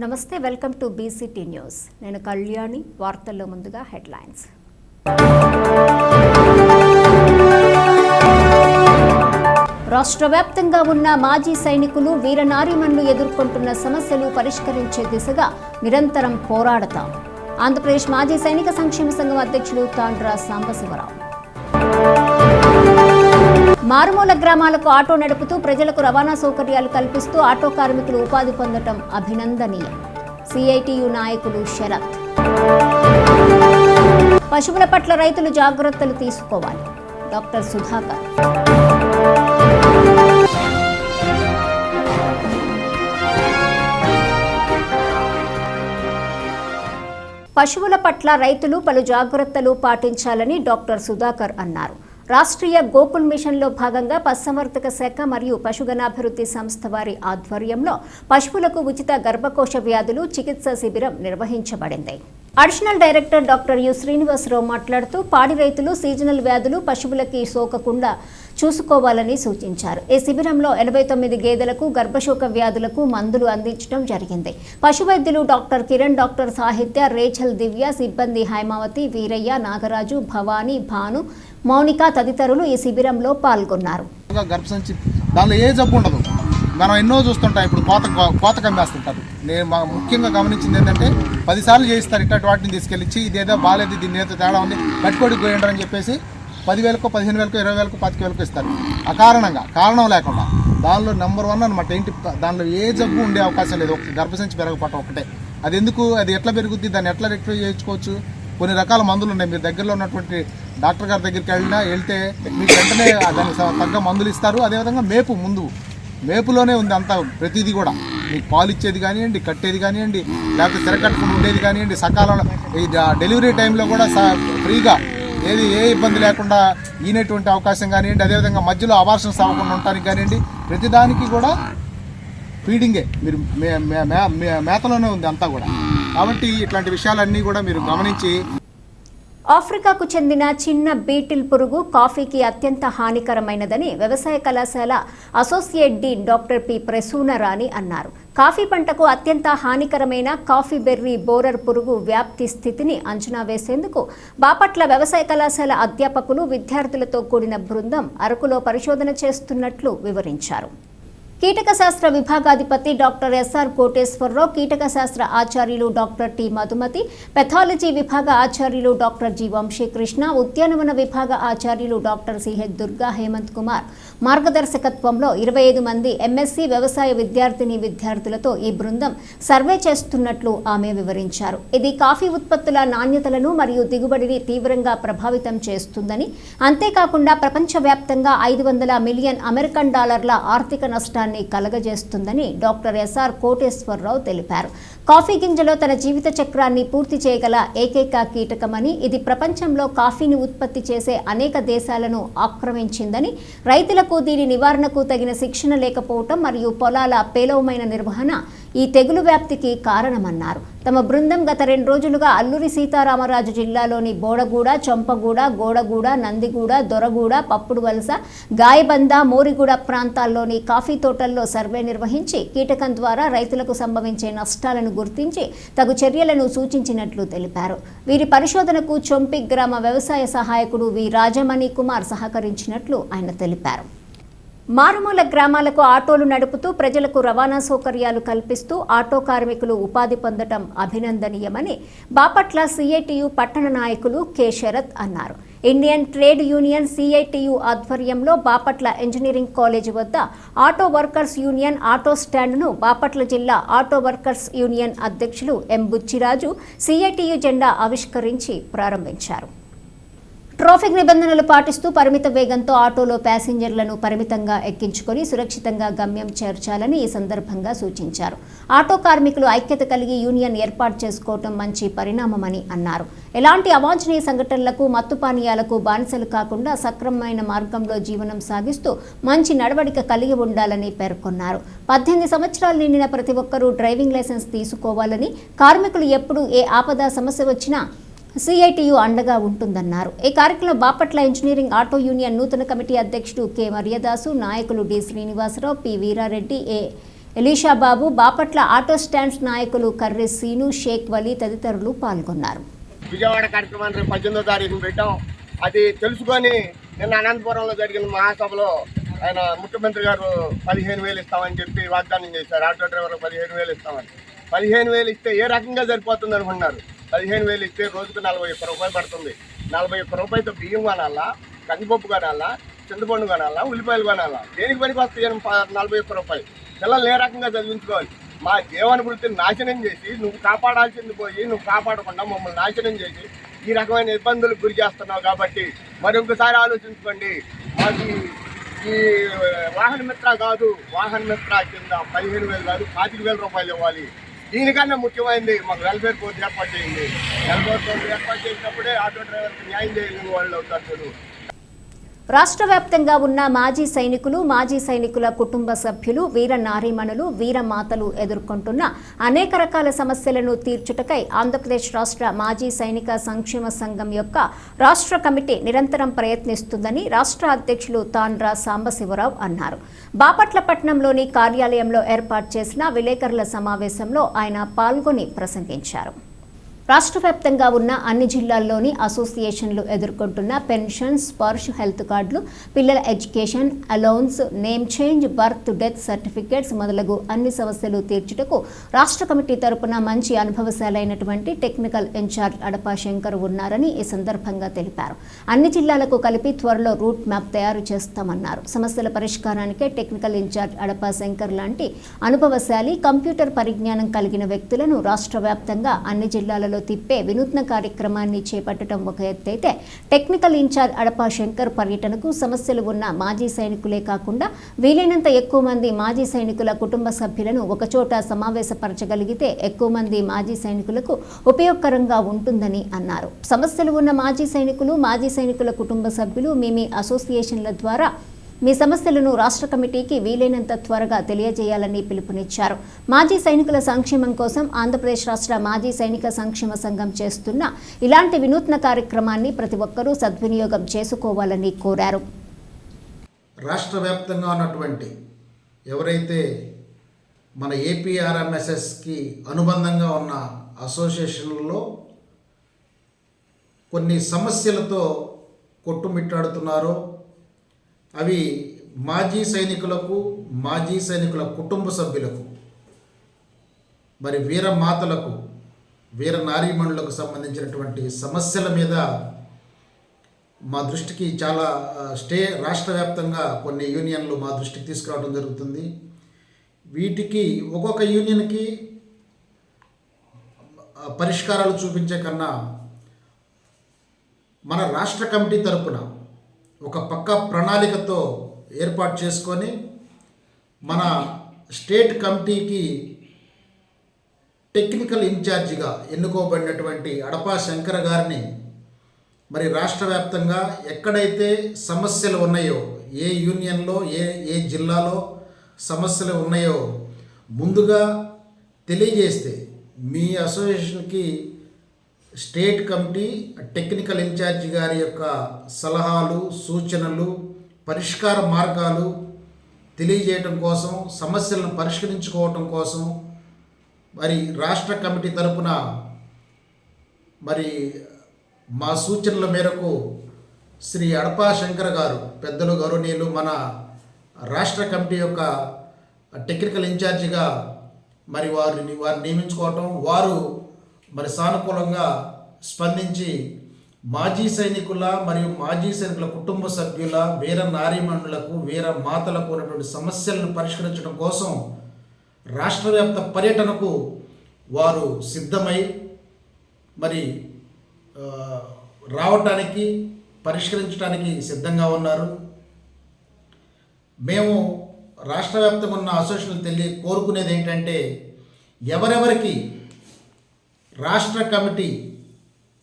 నమస్తే, welcome to BCT news. నేను కళ్యాణి. వార్తల్లో ముందుగా హెడ్లైన్స్. రాష్ట్ర వ్యాప్తంగా ఉన్న మాజీ సైనికులు వీరనారీమణులు ఎదుర్కొంటున్న సమస్యలు పరిష్కరించే దిశగా నిరంతరం పోరాడతాం. ఆంధ్రప్రదేశ్ మాజీ సైనిక సంక్షేమ సంఘం అధ్యక్షులు తాండ్రా సాంబశివరావు. మారుమూల గ్రామాలకు ఆటో నడుపుతూ ప్రజలకు రవాణా సౌకర్యాలు కల్పిస్తూ ఆటో కార్మికులు ఉపాధి పొందడం అభినందనీయం. సిఐటియు నాయకులు శరత్. పశువుల పట్ల రైతులు జాగ్రత్తలు తీసుకోవాలి. డాక్టర్ సుధాకర్. పశువుల పట్ల రైతులు పలు జాగ్రత్తలు పాటించాలని డాక్టర్ సుధాకర్ అన్నారు. రాష్ట్రీయ గోకుల్ మిషన్లో భాగంగా పశుసంవర్ధక శాఖ మరియు పశుగణాభివృద్ధి సంస్థ వారి ఆధ్వర్యంలో పశువులకు ఉచిత గర్భకోశ వ్యాధులు చికిత్స శిబిరం నిర్వహించబడింది. Additional director doctor U Srinivasa Rao మాట్లాడుతూ పాడి రైతులు సీజనల్ వ్యాధులు పశువులకి సోకకుండా చూసుకోవాలని సూచించారు. ఈ శిబిరంలో 89 గేదెలకు గర్భశోక వ్యాధులకు మందులు అందించడం జరిగింది. పశు వైద్యులు డాక్టర్ కిరణ్, డాక్టర్ సాహిత్య, రేచల్, దివ్య, సిబ్బంది హైమావతి, వీరయ్య, నాగరాజు, భవానీ, భాను, మౌనిక తదితరులు ఈ శిబిరంలో పాల్గొన్నారు. గర్భసంచి దానిలో ఏ జబ్బు ఉండదు. మనం ఎన్నో చూస్తుంటాం. ఇప్పుడు కోత కమ్మేస్తుంటారు. నేను ముఖ్యంగా గమనించింది ఏంటంటే 10 సార్లు చేయిస్తారు. ఇట్లాంటి వాటిని తీసుకెళ్ళి ఇదేదో బాగాలేదు, దీన్ని ఏదో తేడా ఉంది, కట్టుకోడి పోయండి అని చెప్పేసి 10,000కో 15,000కో 20,000కో 25,000కో ఇస్తారు. అకారణంగా కారణం లేకుండా దానిలో నెంబర్ 1 అనమాట. ఏంటి, దానిలో ఏ జబ్బు ఉండే అవకాశం లేదు. గర్భసంచి పెరగపడటం ఒకటే. అది ఎందుకు, అది ఎట్లా పెరుగుద్ది, దాన్ని ఎట్లా రెక్టిఫై చేయించుకోవచ్చు. కొన్ని రకాల మందులు ఉన్నాయి. మీరు దగ్గరలో ఉన్నటువంటి డాక్టర్ గారి దగ్గరికి వెళ్తే మీకు వెంటనే దానికి తగ్గ మందులు ఇస్తారు. అదేవిధంగా మేపులోనే ఉంది అంతా. ప్రతిదీ కూడా మీకు పాలు ఇచ్చేది కానివ్వండి, కట్టేది కానివ్వండి, లేకపోతే తిరగట్టుకుని ఉండేది కానివ్వండి, సకాలంలో ఈ డెలివరీ టైంలో కూడా ఫ్రీగా ఏ ఇబ్బంది లేకుండా ఈనేటువంటి అవకాశం కానివ్వండి, అదేవిధంగా మధ్యలో అబార్షన్స్ అవ్వకుండా ఉండటానికి కానివ్వండి, ప్రతిదానికి కూడా ఫీడింగే, మీరు మేతలోనే ఉంది అంతా కూడా. కాబట్టి ఇట్లాంటి విషయాలన్నీ కూడా మీరు గమనించి. ఆఫ్రికాకు చెందిన చిన్న బీటిల్ పురుగు కాఫీకి అత్యంత హానికరమైనదని వ్యవసాయ కళాశాల అసోసియేట్ డీన్ డాక్టర్ పి ప్రసూనరాణి అన్నారు. కాఫీ పంటకు అత్యంత హానికరమైన కాఫీ బెర్రీ బోరర్ పురుగు వ్యాప్తి స్థితిని అంచనా వేసేందుకు బాపట్ల వ్యవసాయ కళాశాల అధ్యాపకులు, విద్యార్థులతో కూడిన బృందం అరకులో పరిశోధన చేస్తున్నట్లు వివరించారు. కీటక శాస్త్ర విభాగాధిపతి డాక్టర్ ఎస్ఆర్ కోటేశ్వరరావు, కీటక శాస్త్ర ఆచార్యులు డాక్టర్ టి మధుమతి, పెథాలజీ విభాగ ఆచార్యులు డాక్టర్ జి వంశీకృష్ణ, ఉద్యానవన విభాగ ఆచార్యులు డాక్టర్ సిహెచ్ దుర్గా హేమంత్ కుమార్ మార్గదర్శకత్వంలో 25 మంది ఎంఎస్సీ వ్యవసాయ విద్యార్థులతో ఈ బృందం సర్వే చేస్తున్నట్లు ఆమె వివరించారు. ఇది కాఫీ ఉత్పత్తుల నాణ్యతలను మరియు దిగుబడిని తీవ్రంగా ప్రభావితం చేస్తుందని, అంతేకాకుండా ప్రపంచవ్యాప్తంగా $500 మిలియన్ అమెరికన్ డాలర్ల ఆర్థిక నష్టాన్ని కలగజేస్తుందని డాక్టర్ ఎస్ఆర్ కోటేశ్వరరావు తెలిపారు. కాఫీ గింజలో తన జీవిత చక్రాన్ని పూర్తి చేయగల ఏకైక కీటకమని, ఇది ప్రపంచంలో కాఫీని ఉత్పత్తి చేసే అనేక దేశాలను ఆక్రమించిందని, రైతులకు దీని నివారణకు తగిన శిక్షణ లేకపోవటం మరియు పొలాల పేలవమైన నిర్వహణ ఈ తెగులు వ్యాప్తికి కారణమన్నారు. తమ బృందం గత 2 రోజులుగా అల్లూరి సీతారామరాజు జిల్లాలోని బోడగూడ, చొంపగూడ, గోడగూడ, నందిగూడ, దొరగూడ, పప్పుడు వలస, గాయబంద, మోరిగూడ ప్రాంతాల్లోని కాఫీ తోటల్లో సర్వే నిర్వహించి కీటకం ద్వారా రైతులకు సంభవించే నష్టాలను గుర్తించి తగు చర్యలను సూచించినట్లు తెలిపారు. వీరి పరిశోధనకు చొంపి గ్రామ వ్యవసాయ సహాయకుడు వి రాజమణి కుమార్ సహకరించినట్లు ఆయన తెలిపారు. మారుమూల గ్రామాలకు ఆటోలు నడుపుతూ ప్రజలకు రవాణా సౌకర్యాలు కల్పిస్తూ ఆటో కార్మికులు ఉపాధి పొందడం అభినందనీయమని బాపట్ల సిఐటియు పట్టణ నాయకులు కె శరత్ అన్నారు. ఇండియన్ ట్రేడ్ యూనియన్ సిఐటియు ఆధ్వర్యంలో బాపట్ల ఇంజనీరింగ్ కాలేజీ వద్ద ఆటో వర్కర్స్ యూనియన్ ఆటో స్టాండ్ను బాపట్ల జిల్లా ఆటో వర్కర్స్ యూనియన్ అధ్యక్షులు ఎం బుచ్చిరాజు సిఐటియు జెండా ఆవిష్కరించి ప్రారంభించారు. ట్రాఫిక్ నిబంధనలు పాటిస్తూ పరిమిత వేగంతో ఆటోలో ప్యాసింజర్లను పరిమితంగా ఎక్కించుకొని సురక్షితంగా గమ్యం చేర్చాలని ఈ సందర్భంగా సూచించారు. ఆటో కార్మికులు ఐక్యత కలిగి యూనియన్ ఏర్పాటు చేసుకోవడం మంచి పరిణామమని అన్నారు. ఎలాంటి అవాంఛనీయ సంఘటనలకు, మత్తు పానీయాలకు బానిసలు కాకుండా సక్రమమైన మార్గంలో జీవనం సాగిస్తూ మంచి నడవడిక కలిగి ఉండాలని పేర్కొన్నారు. 18 సంవత్సరాలు నిండిన ప్రతి ఒక్కరూ డ్రైవింగ్ లైసెన్స్ తీసుకోవాలని, కార్మికులు ఎప్పుడు ఏ ఆపద సమస్య వచ్చినా సిఐటియు అండగా ఉంటుందన్నారు. ఈ కార్యక్రమంలో బాపట్ల ఇంజనీరింగ్ ఆటో యూనియన్ నూతన కమిటీ అధ్యక్షుడు కె మర్యాదాసు, నాయకులు డి శ్రీనివాసరావు, పి వీరారెడ్డి, ఏ ఎలీషా బాబు, బాపట్ల ఆటో స్టాండ్స్ నాయకులు కర్రె సీను, షేక్ వలీ తదితరులు పాల్గొన్నారు. విజయవాడ కార్యక్రమాన్ని రేపు 18వ తారీఖున పెట్టాం. అది తెలుసుకొని నిన్న అనంతపురంలో జరిగిన మహాసభలో ఆయన ముఖ్యమంత్రి గారు 15,000 ఇస్తామని చెప్పి వాగ్దానం చేశారు. ఆటో డ్రైవర్లకు 15,000 ఇస్తామని. 15,000 ఇస్తే ఏ రకంగా సరిపోతుంది అనుకున్నారు? 15,000 ఇస్తే రోజుకు 41 రూపాయలు పడుతుంది. 41 రూపాయలతో బియ్యం కొనాలా, కందిపప్పు కొనాలా, చింతపండు కొనాలా, ఉల్లిపాయలు కొనాలా? దేనికి పనికి వస్తాయి 41 రూపాయలు? పిల్లల్ని ఏ రకంగా చదివించుకోవాలి? మా జీవనభృతిని నాశనం చేసి నువ్వు కాపాడాల్సింది పోయి నువ్వు కాపాడకుండా మమ్మల్ని నాశనం చేసి ఈ రకమైన ఇబ్బందులకు గురి చేస్తున్నావు. కాబట్టి మరొకసారి ఆలోచించుకోండి. మాకు ఈ వాహన మిత్ర కాదు, వాహన మిత్ర కింద 15,000 కాదు 25,000 రూపాయలు ఇవ్వాలి. దీనికన్నా ముఖ్యమైనది మాకు వెల్ఫేర్ బోర్డు ఏర్పాటు చేయండి. వెల్ఫేర్ బోర్డు ఏర్పాటు చేసినప్పుడే ఆటో డ్రైవర్కి న్యాయం చేయలేని వాళ్ళు అవుతారు. రాష్ట్ర వ్యాప్తంగా ఉన్న మాజీ సైనికులు, మాజీ సైనికుల కుటుంబ సభ్యులు, వీర నారీమణులు, వీరమాతలు ఎదుర్కొంటున్న అనేక రకాల సమస్యలను తీర్చుటకై ఆంధ్రప్రదేశ్ రాష్ట్ర మాజీ సైనిక సంక్షేమ సంఘం యొక్క రాష్ట్ర కమిటీ నిరంతరం ప్రయత్నిస్తుందని రాష్ట్ర అధ్యక్షులు తాండ్ర సాంబశివరావు అన్నారు. బాపట్ల పట్టణంలోని కార్యాలయంలో ఏర్పాటు చేసిన విలేకరుల సమావేశంలో ఆయన పాల్గొని ప్రసంగించారు. రాష్ట్ర వ్యాప్తంగా ఉన్న అన్ని జిల్లాల్లోని అసోసియేషన్లు ఎదుర్కొంటున్న పెన్షన్, స్పర్శ్, హెల్త్ కార్డులు, పిల్లల education, allowance, name change, birth, death certificates మొదలగు అన్ని సమస్యలు తీర్చుటకు రాష్ట్ర కమిటీ తరపున మంచి అనుభవశాలైనటువంటి టెక్నికల్ ఇన్ఛార్జ్ అడపా శంకర్ ఉన్నారని ఈ సందర్భంగా తెలిపారు. అన్ని జిల్లాలకు కలిపి త్వరలో రూట్ మ్యాప్ తయారు చేస్తామన్నారు. సమస్యల పరిష్కారానికే టెక్నికల్ ఇన్ఛార్జ్ అడపా శంకర్ లాంటి అనుభవశాలి, కంప్యూటర్ పరిజ్ఞానం కలిగిన వ్యక్తులను రాష్ట్ర వ్యాప్తంగా అన్ని జిల్లాలలో తిప్పే వినూత్న కార్యక్రమాన్ని చేపట్టడం ఒక ఎత్తైతే, టెక్నికల్ ఇన్ఛార్జ్ అడపా శంకర్ పర్యటనకు సమస్యలు ఉన్న మాజీ సైనికులే కాకుండా వీలైనంత ఎక్కువ మంది మాజీ సైనికుల కుటుంబ సభ్యులను ఒకచోట సమావేశపరచగలిగితే ఎక్కువ మంది మాజీ సైనికులకు ఉపయోగకరంగా ఉంటుందని అన్నారు. సమస్యలు ఉన్న మాజీ సైనికులు, మాజీ సైనికుల కుటుంబ సభ్యులు మీ అసోసియేషన్ల ద్వారా మీ సమస్యలను రాష్ట్ర కమిటీకి వీలైనంత త్వరగా తెలియజేయాలని పిలుపునిచ్చారు. మాజీ సైనికుల సంక్షేమం కోసం ఆంధ్రప్రదేశ్ రాష్ట్ర మాజీ సైనిక సంక్షేమ సంఘం చేస్తున్న ఇలాంటి వినూత్న కార్యక్రమాన్ని ప్రతి ఒక్కరూ సద్వినియోగం చేసుకోవాలని కోరారు. రాష్ట్ర వ్యాప్తంగా ఉన్నటువంటి ఎవరైతే మన ఏపీఆర్ఎంఎస్ఎస్కి అనుబంధంగా ఉన్న అసోసియేషన్లలో కొన్ని సమస్యలతో కొట్టుమిట్టాడుతున్నారో అవి మాజీ సైనికులకు, మాజీ సైనికుల కుటుంబ సభ్యులకు, మరి వీరమాతలకు, వీర నారీమణులకు సంబంధించినటువంటి సమస్యల మీద మా దృష్టికి చాలా రాష్ట్ర వ్యాప్తంగా కొన్ని యూనియన్లు మా దృష్టికి తీసుకురావడం జరుగుతుంది. వీటికి ఒక్కొక్క యూనియన్కి పరిష్కారాలు చూపించే కన్నా మన రాష్ట్ర కమిటీ తరపున ఒక పక్క ప్రణాళికతో ఏర్పాటు చేసుకొని మన స్టేట్ కమిటీకి టెక్నికల్ ఇన్ఛార్జిగా ఎన్నుకోబడినటువంటి అడపా శంకర్ గారిని మరి రాష్ట్ర వ్యాప్తంగా ఎక్కడైతే సమస్యలు ఉన్నాయో, ఏ యూనియన్లో ఏ జిల్లాలో సమస్యలు ఉన్నాయో ముందుగా తెలియజేస్తే మీ అసోసియేషన్కి స్టేట్ కమిటీ టెక్నికల్ ఇన్ఛార్జి గారి యొక్క సలహాలు, సూచనలు, పరిష్కార మార్గాలు తెలియజేయటం కోసం, సమస్యలను పరిష్కరించుకోవటం కోసం మరి రాష్ట్ర కమిటీ తరపున మరి మా సూచనల మేరకు శ్రీ అడపా శంకర్ గారు, పెద్దలు గౌరవనీయులు, మన రాష్ట్ర కమిటీ యొక్క టెక్నికల్ ఇన్ఛార్జిగా మరి వారిని నియమించుకోవటం, వారు మరి సానుకూలంగా స్పందించి మాజీ సైనికుల మరియు మాజీ సైనికుల కుటుంబ సభ్యుల, వీర నారీమణులకు, వీర మాతలకు ఉన్నటువంటి సమస్యలను పరిష్కరించడం కోసం రాష్ట్ర వ్యాప్త పర్యటనకు వారు సిద్ధమై మరి రావటానికి, పరిష్కరించడానికి సిద్ధంగా ఉన్నారు. మేము రాష్ట్ర వ్యాప్తంగా ఉన్న అసోసియేషన్లు కోరుకునేది ఏంటంటే, ఎవరెవరికి రాష్ట్ర కమిటీ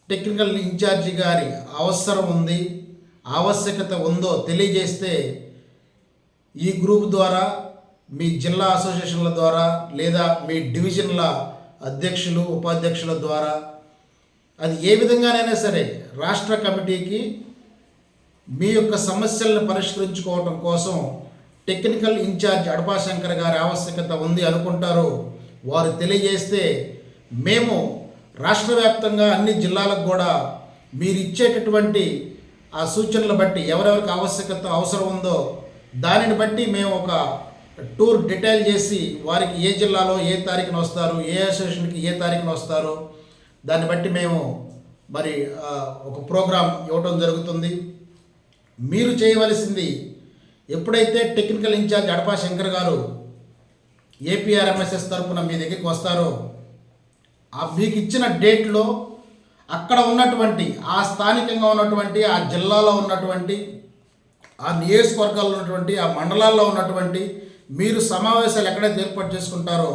టెక్నికల్ ఇన్ఛార్జి గారి అవసరం ఉంది, ఆవశ్యకత ఉందో తెలియజేస్తే ఈ గ్రూప్ ద్వారా, మీ జిల్లా అసోసియేషన్ల ద్వారా, లేదా మీ డివిజన్ల అధ్యక్షులు, ఉపాధ్యక్షుల ద్వారా, అది ఏ విధంగానైనా సరే రాష్ట్ర కమిటీకి మీ యొక్క సమస్యలను పరిష్కరించుకోవటం కోసం టెక్నికల్ ఇన్ఛార్జ్ అడపా శంకర్ గారి ఆవశ్యకత ఉంది అనుకుంటారో వారు తెలియజేస్తే మేము రాష్ట్ర వ్యాప్తంగా అన్ని జిల్లాలకు కూడా మీరు ఇచ్చేటటువంటి ఆ సూచనలు బట్టి ఎవరెవరికి ఆవశ్యకత అవసరం ఉందో దానిని బట్టి మేము ఒక టూర్ డీటెయిల్ చేసి వారికి ఏ జిల్లాలో ఏ తారీఖున వస్తారు, ఏ అసోసియేషన్కి ఏ తారీఖున వస్తారో దాన్ని బట్టి మేము మరి ఒక ప్రోగ్రాం ఇవ్వటం జరుగుతుంది. మీరు చేయవలసింది, ఎప్పుడైతే టెక్నికల్ ఇన్ఛార్జ్ అడపా శంకర్ గారు ఏపీఆర్ఎంఎస్ఎస్ తరఫున మీ దగ్గరికి వస్తారో మీకు ఇచ్చిన డేట్లో అక్కడ ఉన్నటువంటి ఆ స్థానికంగా ఉన్నటువంటి ఆ జిల్లాలో ఉన్నటువంటి ఆ నియోజకవర్గాల్లో ఉన్నటువంటి ఆ మండలాల్లో ఉన్నటువంటి మీరు సమావేశాలు ఎక్కడైతే ఏర్పాటు చేసుకుంటారో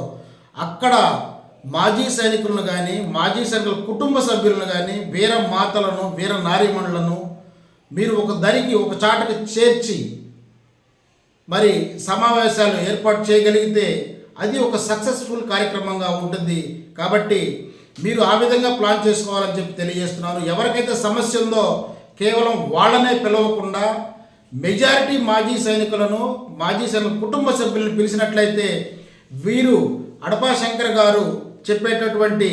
అక్కడ మాజీ సైనికులను కానీ మాజీ సైనికుల కుటుంబ సభ్యులను కానీ వీర మాతలను వీర నారీమణులను మీరు ఒక దరికి ఒక చాటకు చేర్చి మరి సమావేశాలు ఏర్పాటు చేయగలిగితే అది ఒక సక్సెస్ఫుల్ కార్యక్రమంగా ఉంటుంది. కాబట్టి మీరు ఆ విధంగా ప్లాన్ చేసుకోవాలని చెప్పి తెలియజేస్తున్నారు. ఎవరికైతే సమస్య ఉందో కేవలం వాళ్ళనే పిలవకుండా మెజారిటీ మాజీ సైనికులను మాజీ సైనికుల కుటుంబ సభ్యులను పిలిచినట్లయితే వీరు అడపా శంకర్ గారు చెప్పేటటువంటి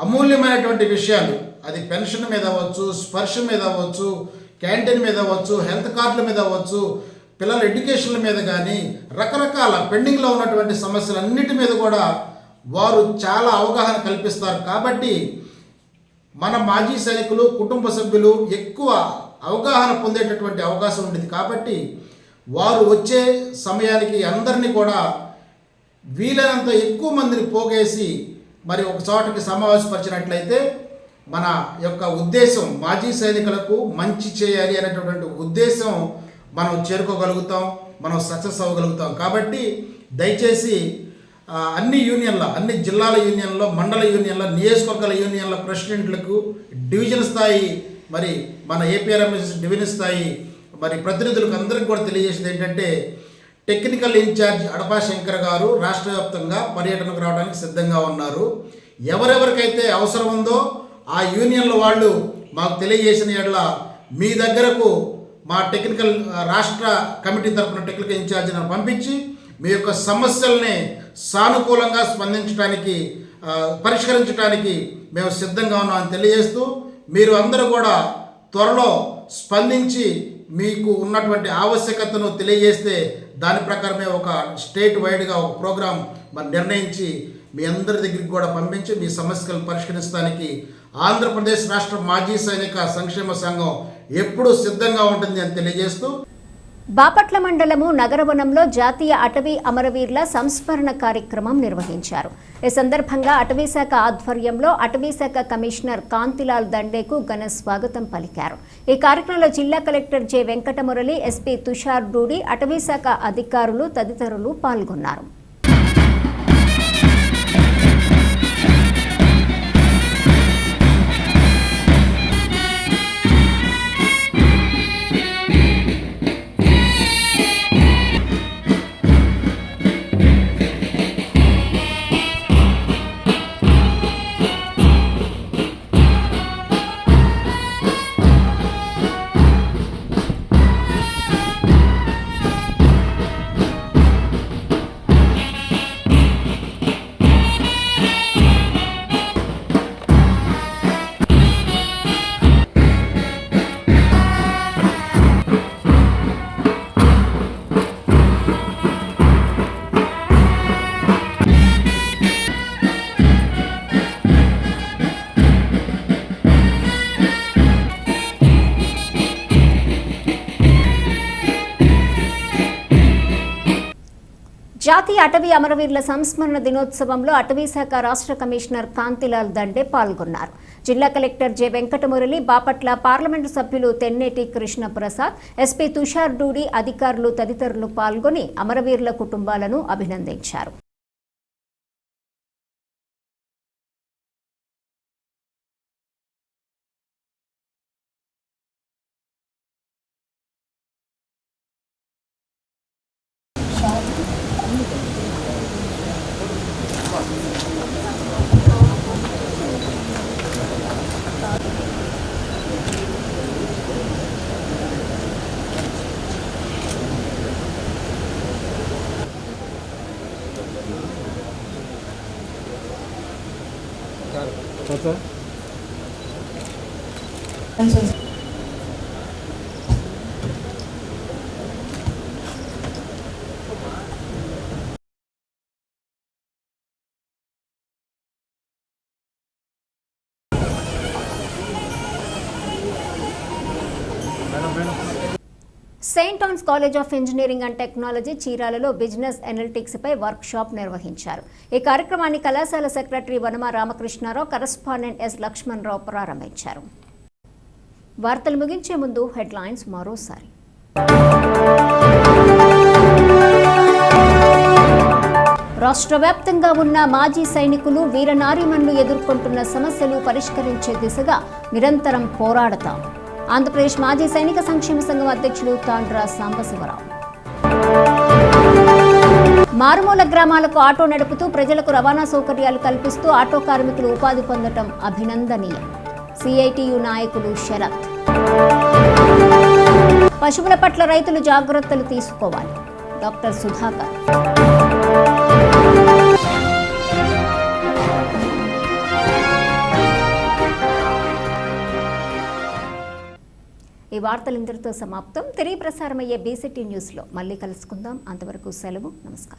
అమూల్యమైనటువంటి విషయాలు, అది పెన్షన్ మీద అవ్వచ్చు, స్పర్శ మీద అవ్వచ్చు, క్యాంటీన్ మీద అవ్వచ్చు, హెల్త్ కార్డుల మీద అవ్వచ్చు, పిల్లల ఎడ్యుకేషన్ల మీద కానీ రకరకాల పెండింగ్లో ఉన్నటువంటి సమస్యలన్నిటి మీద కూడా వారు చాలా అవగాహన కల్పిస్తారు. కాబట్టి మన మాజీ సైనికులు కుటుంబ సభ్యులు ఎక్కువ అవగాహన పొందేటటువంటి అవకాశం ఉంటుంది. కాబట్టి వారు వచ్చే సమయానికి అందరినీ కూడా వీలైనంత ఎక్కువ మందిని పోగేసి మరి ఒక చోటకి సమావేశపరిచినట్లయితే మన యొక్క ఉద్దేశం మాజీ సైనికులకు మంచి చేయాలి అనేటటువంటి ఉద్దేశం మనం చేరుకోగలుగుతాం, మనం సక్సెస్ అవ్వగలుగుతాం. కాబట్టి దయచేసి అన్ని యూనియన్ల, అన్ని జిల్లాల యూనియన్లో, మండల యూనియన్ల, నియోజకవర్గాల యూనియన్ల ప్రెసిడెంట్లకు, డివిజన్ స్థాయి మరి మన ఏపీఆర్ఎంఎస్ డివిజన్ స్థాయి మరి ప్రతినిధులకు అందరికీ కూడా తెలియజేసేది ఏంటంటే టెక్నికల్ ఇన్ఛార్జ్ అడపా శంకర్ గారు రాష్ట్ర వ్యాప్తంగా పర్యటనకు రావడానికి సిద్ధంగా ఉన్నారు. ఎవరెవరికైతే అవసరం ఉందో ఆ యూనియన్ల వాళ్ళు మాకు తెలియజేసిన ఎడల మీ దగ్గరకు మా టెక్నికల్ రాష్ట్ర కమిటీ తరఫున టెక్నికల్ ఇన్ఛార్జిని పంపించి మీ యొక్క సమస్యల్ని సానుకూలంగా స్పందించడానికి పరిష్కరించడానికి మేము సిద్ధంగా ఉన్నామని తెలియజేస్తూ మీరు అందరూ కూడా త్వరలో స్పందించి మీకు ఉన్నటువంటి ఆవశ్యకతను తెలియజేస్తే దాని ప్రకారమే ఒక స్టేట్ వైడ్గా ఒక ప్రోగ్రాం మరి నిర్ణయించి మీ అందరి దగ్గరికి కూడా పంపించి మీ సమస్యలను పరిష్కరించడానికి ఆంధ్రప్రదేశ్ రాష్ట్ర మాజీ సైనిక సంక్షేమ సంఘం ఎప్పుడూ సిద్ధంగా ఉంటుంది అని తెలియజేస్తూ బాపట్ల మండలము నగరవనంలో జాతీయ అటవీ అమరవీరుల సంస్మరణ కార్యక్రమం నిర్వహించారు. ఈ సందర్భంగా అటవీశాఖ ఆధ్వర్యంలో అటవీశాఖ కమిషనర్ కాంతిలాల్ దండేకు ఘన స్వాగతం పలికారు. ఈ కార్యక్రమంలో జిల్లా collector J Venkata Murali, SP Tushar Doodi, అటవీశాఖ అధికారులు తదితరులు పాల్గొన్నారు. జాతీయ అటవీ అమరవీరుల సంస్మరణ దినోత్సవంలో అటవీశాఖ రాష్ట్ర కమిషనర్ కాంతిలాల్ దండే పాల్గొన్నారు. జిల్లా collector J Venkata Murali, Bapatla parliament సభ్యులు తెన్నేటి కృష్ణప్రసాద్, ఎస్పీ తుషార్ డూడి, అధికారులు తదితరులు పాల్గొని అమరవీరుల కుటుంబాలను అభినందించారు. Saint Ann's College of Engineering and Technology చీరాలలో బిజినెస్ ఎనలిటిక్స్ పై వర్క్ షాప్ నిర్వహించారు. ఈ కార్యక్రమాన్ని కళాశాల secretary Vanama Ramakrishna Rao, correspondent S Lakshmana Rao ప్రారంభించారు. వార్తలు ముగించే ముందు హెడ్లైన్స్ మరోసారి. రాష్ట్ర వ్యాప్తంగా ఉన్న మాజీ సైనికులు, వీరనారీమణులు ఎదుర్కొంటున్న సమస్యలు పరిష్కరించే దిశగా నిరంతరం పోరాడతాం. ఆంధ్రప్రదేశ్ మాజీ సైనిక సంక్షేమ సంఘం అధ్యక్షులు తాండ్రా సాంబశివరావు. మారుమూల గ్రామాలకు ఆటో నడుపుతూ ప్రజలకు రవాణా సౌకర్యాలు కల్పిస్తూ ఆటో కార్మికులు ఉపాధి పొందడం అభినందనీయం. సిఐటియు నాయకులు శరత్. పశువుల పట్ల రైతులు జాగ్రత్తలు తీసుకోవాలి. డాక్టర్ సుధాకర్. ఈ వార్తలు ఇంతటితో సమాప్తం. తిరిగి ప్రసారమయ్యే బీసీటీ న్యూస్లో మళ్ళీ కలుసుకుందాం. అంతవరకు సెలవు. నమస్కారం.